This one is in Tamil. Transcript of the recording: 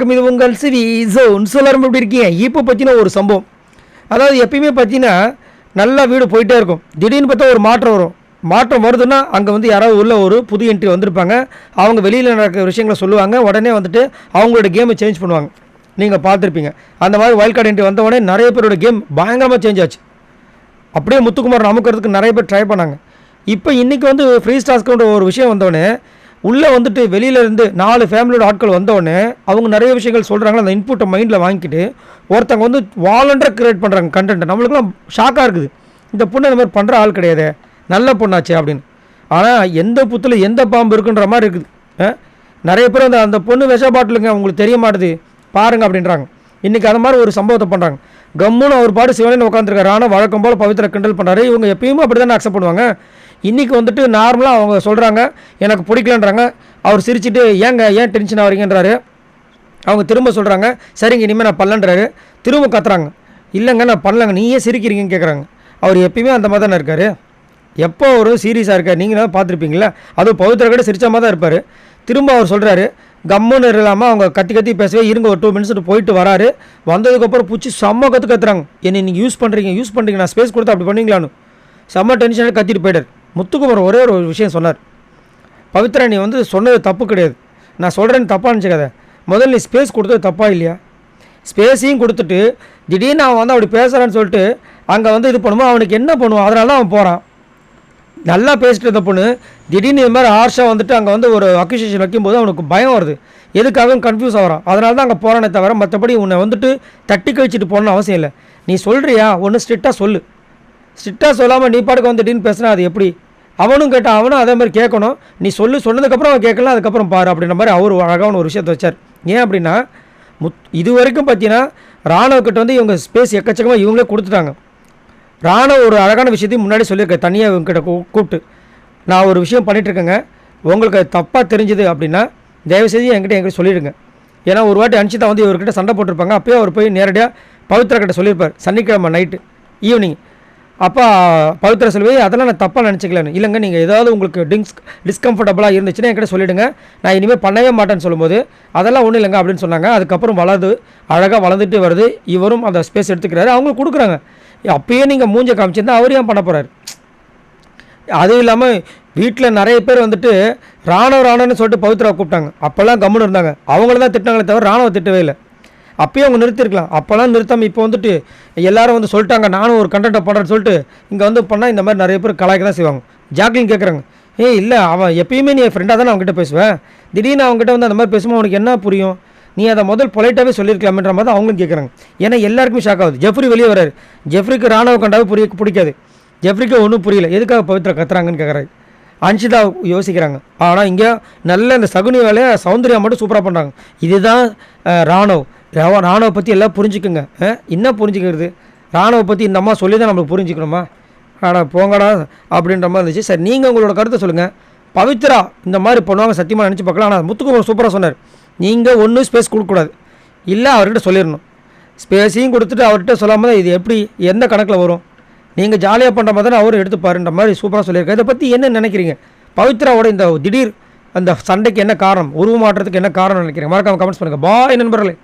வணக்கம், இது உங்கள் சிவி ஜோன். எல்லாரும் எப்படி இருக்கீங்க? இப்போ பற்றின ஒரு சம்பவம். அதாவது எப்பயுமே பார்த்தீங்கன்னா நல்லா வீடு போயிட்டே இருக்கும். திடீர்னு பார்த்தா ஒரு மாற்றம் வரும். மாற்றம் வருதுன்னா அங்கே வந்து யாராவது உள்ள ஒரு புது என்ட்ரி வந்திருப்பாங்க. அவங்க வெளியில் நடக்கிற விஷயங்களை சொல்லுவாங்க. உடனே வந்துட்டு அவங்களோட கேமை சேஞ்ச் பண்ணுவாங்க. நீங்கள் பார்த்துருப்பீங்க. அந்த மாதிரி வைல்ட் கார்டு என்ட்ரி வந்த உடனே நிறைய பேரோட கேம் பயங்கரமாக சேஞ்ச் ஆச்சு. அப்படியே முத்துக்குமார் அமுக்கிறதுக்கு நிறைய பேர் ட்ரை பண்ணாங்க. இப்போ இன்றைக்கி வந்து ஃப்ரீ ஸ்டாஸ்க்குன்ற ஒரு விஷயம் வந்தோடனே உள்ளே வந்துட்டு வெளியிலேருந்து 4 ஃபேமிலியோட ஆட்கள் வந்தோடனே அவங்க நிறைய விஷயங்கள் சொல்கிறாங்க. அந்த இன்புட்டை மைண்டில் வாங்கிக்கிட்டு ஒருத்தவங்க வந்து வாலண்டராக க்ரியேட் பண்ணுறாங்க கண்டென்ட்டை. நம்மளுக்குலாம் ஷாக்காக இருக்குது. இந்த பொண்ணு இந்த மாதிரி பண்ணுற ஆள் கிடையாது, நல்ல பொண்ணாச்சே அப்படின்னு. ஆனால் எந்த புத்தில் எந்த பாம்பு இருக்குன்ற மாதிரி இருக்குது. நிறைய பேர் அந்த பொண்ணு விஷ பாட்டிலுங்க உங்களுக்கு தெரிய மாட்டுது பாருங்கள் அப்படின்றாங்க. இன்றைக்கி அந்த மாதிரி ஒரு சம்பவத்தை பண்ணுறாங்க. கம்முன்னு அவர் பாட்டு சிவனேன்னு உட்காந்துருக்காரு. ஆனால் வழக்கம் போல் பவித்ரா கிண்டல் பண்ணுறாரு. இவங்க எப்பயுமே அப்படி தானே அக்செப்ட் பண்ணுவாங்க. இன்றைக்கி வந்துட்டு நார்மலாக அவங்க சொல்கிறாங்க எனக்கு பிடிக்கலன்றாங்க. அவர் சிரிச்சுட்டு ஏன் டென்ஷன் ஆகிறீங்கன்றாரு. அவங்க திரும்ப சொல்கிறாங்க சரிங்க இனிமேல் நான் பண்ணலன்றாரு. திரும்ப கத்துறாங்க இல்லைங்க நான் பண்ணலங்க, நீ ஏன் சிரிக்கிறீங்கன்னு கேட்குறாங்க. அவர் எப்பயுமே அந்த மாதிரி தானே இருக்கார். எப்போ ஒரு சீரியஸாக இருக்கார் நீங்களும் பார்த்துருப்பீங்களா? அதுவும் பவித்ரா கூட சிரிச்ச மாதிரி தான் இருப்பார். திரும்ப அவர் சொல்கிறாரு கம்முன்னு இல்லாமல் அவங்க கத்தி பேசவே இருங்க ஒரு 2 மினிட்ஸ் போயிட்டு வராரு. வந்ததுக்கப்புறம் பூச்சி செம்ம கத்துறாங்க. என்னை நீங்கள் யூஸ் பண்ணுறீங்க நான் ஸ்பேஸ் கொடுத்து அப்படி பண்ணீங்களான்னு செம்ம டென்ஷனாக கத்திட்டு போயிட்டார். முத்துக்குமார் ஒரே ஒரு விஷயம் சொன்னார். பவித்ரா நீ வந்து சொன்னது தப்பு கிடையாது, நான் சொல்கிறேன்னு தப்பாக நினச்சிக்காத. முதல்ல நீ ஸ்பேஸ் கொடுத்தது தப்பா இல்லையா? ஸ்பேஸையும் கொடுத்துட்டு திடீர்னு அவன் வந்து அப்படி பேசுகிறான்னு சொல்லிட்டு அங்கே வந்து இது பண்ணுவோம். அவனுக்கு என்ன பண்ணுவான்? அதனால தான் அவன் போகிறான். நல்லா பேசிட்டு இருந்த பொண்ணு திடீர்னு இது மாதிரி ஹார்ஷாக வந்துட்டு அங்கே வந்து ஒரு அக்யூசேஷன் வைக்கும்போது அவனுக்கு பயம் வருது. எதுக்காக கன்ஃபியூஸ் ஆகிறான். அதனால தான் அங்கே போகிறானே தவிர மற்றபடி உன்னை வந்துட்டு தட்டி கழிச்சிட்டு போகணுன்னு அவசியம் இல்லை. நீ சொல்கிறியா ஒன்று ஸ்ட்ரிக்டாக சொல்லு. ஸ்ட்ரிக்டாக சொல்லாமல் நீ பாட்டுக்கு வந்து திடீர்னு பேசுனா அது எப்படி? அவனும் கேட்டான், அவனும் அதே மாதிரி கேட்கணும். நீ சொன்னதுக்கப்புறம் அவன் கேட்கலாம், அதுக்கப்புறம் பாரு அப்படின்ற மாதிரி அவர் அழகான ஒரு விஷயத்தை வச்சார். ஏன் அப்படின்னா இது வரைக்கும் பார்த்தீங்கன்னா ராணுவக்கிட்ட வந்து இவங்க ஸ்பேஸ் எக்கச்சக்கமாக இவங்களே கொடுத்துட்டாங்க. ராணுவ ஒரு அழகான விஷயத்தையும் முன்னாடி சொல்லியிருக்கேன். தனியாக இவங்ககிட்ட கூப்பிட்டு நான் ஒரு விஷயம் பண்ணிகிட்ருக்கேங்க, உங்களுக்கு அது தப்பாக தெரிஞ்சுது அப்படின்னா தயவுசெய்து என்கிட்ட சொல்லிடுங்க. ஏன்னா ஒரு வாட்டி அன்ஷிதா வந்து இவர்கிட்ட சண்டை போட்டிருப்பாங்க. அப்போயே அவர் போய் நேரடியாக பவித்ரா கிட்ட சொல்லியிருப்பார் சனிக்கிழமை நைட்டு ஈவினிங். அப்போ பவித்ரா சொல்லுவே அதெல்லாம் நான் தப்பாக நினச்சிக்கலன்னு. இல்லைங்க நீங்கள் ஏதாவது உங்களுக்கு டிஸ்கம்ஃபர்டபுளாக இருந்துச்சுன்னா என்கிட்ட சொல்லிவிடுங்க, நான் இனிமேல் பண்ணவே மாட்டேன்னு சொல்லும்போது அதெல்லாம் ஒன்றும் இல்லைங்க அப்படின்னு சொன்னாங்க. அதுக்கப்புறம் அழகாக வளர்ந்துட்டு வருது. இவரும் அந்த ஸ்பேஸ் எடுத்துக்கிறாரு, அவங்களுக்கு கொடுக்குறாங்க. அப்பயே நீங்கள் மூஞ்ச காமிச்சிருந்தா அவர் ஏன் பண்ண போகிறார்? அதுவும் இல்லாமல் வீட்டில் நிறைய பேர் வந்துட்டு ராணுவன்னு சொல்லிட்டு பவித்ரா கூப்பிட்டாங்க. அப்போல்லாம் கம்முன்னு இருந்தாங்க. அவங்கள தான் திட்டினாங்களே தவிர ராணுவ திட்டவே இல்லை. அப்போயே அவங்க நிறுத்திருக்கலாம். அப்போல்லாம் நிறுத்தாமல் இப்போ வந்துட்டு எல்லாரும் வந்து சொல்லிட்டாங்க நானும் ஒரு கண்டென்ட்டை பண்ணுறேன்னு சொல்லிட்டு இங்கே வந்து பண்ணால் இந்த மாதிரி நிறைய பேர் கலாய்க்க தான் செய்வாங்க. ஜாக்லின் கேட்குறாங்க இல்லை அவன் எப்பயுமே நீ ஃப்ரெண்டாக தானே அவங்ககிட்ட பேசுவேன், திடீர்னு அவங்ககிட்ட வந்து அந்த மாதிரி பேசும்போது அவனுக்கு என்ன புரியும்? நீ அதை முதல் பொலைட்டாகவே சொல்லியிருக்கலாம்ன்ற மாதிரி அவங்களும் கேட்குறாங்க. ஏன்னா எல்லாருக்குமே ஷாக் ஆகுது. ஜெஃப்ரி வெளியே வராரு. ஜெஃப்ரிக்கு ராணுவ கண்டாவே பிடிக்காது. ஜெஃப்ரிக்கு ஒன்றும் புரியல, எதுக்காக பவித்ரா கத்துறாங்கன்னு கேட்குறாரு. அன்ஷிதா யோசிக்கிறாங்க. ஆனால் இங்கே நல்ல இந்த சகுனி வேலையை சௌந்தர்யா மட்டும் சூப்பராக பண்ணுறாங்க. இதுதான் ராணுவ பற்றி எல்லாம் புரிஞ்சுக்குங்க. என்ன புரிஞ்சுக்கிறது? ராணுவ பற்றி இந்த அம்மா சொல்லி தான் நம்மளுக்கு புரிஞ்சுக்கணுமா? ஆனால் போங்கடா அப்படின்ற மாதிரி இருந்துச்சு. சரி நீங்கள் உங்களோட கருத்தை சொல்லுங்கள். பவித்ரா இந்த மாதிரி பண்ணுவாங்க சத்தியமாக நினச்சி பார்க்கலாம். ஆனால் முத்துக்குமார் சூப்பராக சொன்னார். நீங்கள் ஒன்றும் ஸ்பேஸ் கொடுக்கக்கூடாது, இல்லை அவர்கிட்ட சொல்லிடணும். ஸ்பேஸையும் கொடுத்துட்டு அவர்கிட்ட சொல்லாமல் இது எப்படி எந்த கணக்கில் வரும்? நீங்கள் ஜாலியாக பண்ணுற மாதிரி தான் அவரும் எடுத்துப்பாருன்ற மாதிரி சூப்பராக சொல்லியிருக்காரு. இதை பற்றி என்ன நினைக்கிறீங்க? பவித்ராவோட இந்த திடீர் அந்த சண்டைக்கு என்ன காரணம், உருவ மாற்றத்துக்கு என்ன காரணம் நினைக்கிறீங்க? மறக்காம கமெண்ட்ஸ் பண்ணுங்கள். பாய் நண்பர்களே.